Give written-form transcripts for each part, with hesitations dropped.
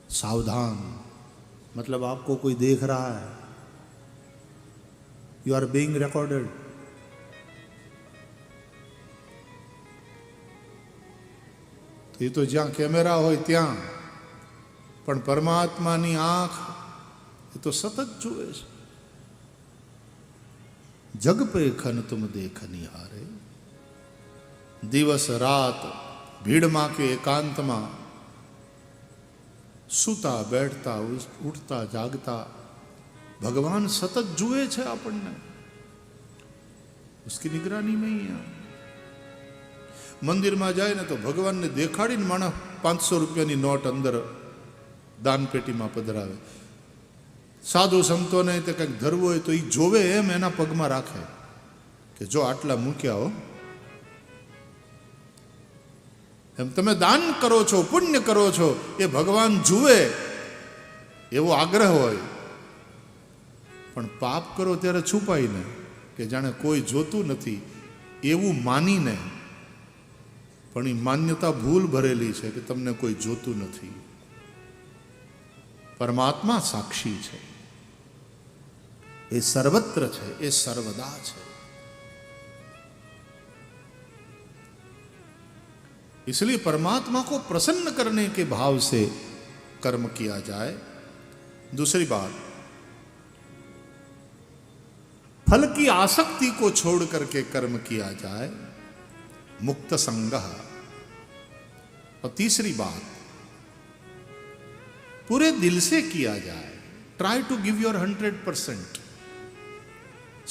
सावधान, मतलब आपको कोई देख रहा है, यू आर बीइंग रिकॉर्डेड। तो ये तो ज्यां कैमेरा हो त्या, पण परमात्मानी आंख ये तो सतत जुए छे। जग पे खन तुम देख निहारे, दिवस रात भीड़ मां के एकांत में सूता बैठता उठता जागता भगवान सतत जुए छे आपने, उसकी निगरानी में ही है। मंदिर में जाए ना तो भगवान ने देखाड़ी माणस 500 रुपया की नोट अंदर दान पेटी में पधरावे। साधु संतो ने तो कंईक धरवो हो तो ये जोवे एम एना पग में राखे कि जो आटला मूक्या हो एम तमे दान करो छो, पुण्य करो छो, ये भगवान जुए एवो आग्रह होय। पण पाप करो त्यारे छुपाईने कि जाने कोई जोतुं नथी एवुं मानीने, पण ई मान्यता भूल भरेली छे कि तमने कोई जोतुं नथी। परमात्मा साक्षी छे, ये सर्वत्र छे, ये सर्वदा छे। इसलिए परमात्मा को प्रसन्न करने के भाव से कर्म किया जाए। दूसरी बात, फल की आसक्ति को छोड़ करके कर्म किया जाए, मुक्त संगः। और तीसरी बात, पूरे दिल से किया जाए, ट्राई टू गिव योर 100%।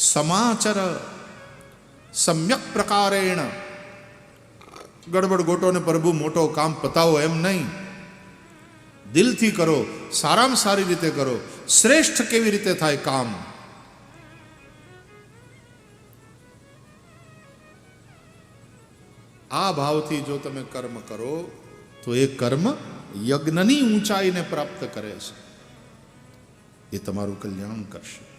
समाचर सम्यक प्रकारेण, गड़बड़ गोटो ने प्रभु मोटो काम पताओ एम नहीं, दिल थी करो, सारा में सारी रीते करो, श्रेष्ठ केवी रीते थाय काम। आ भाव थी जो तमे कर्म करो तो एक कर्म यज्ञनी ऊंचाई ने प्राप्त करे, ये तमारू कल्याण करशे।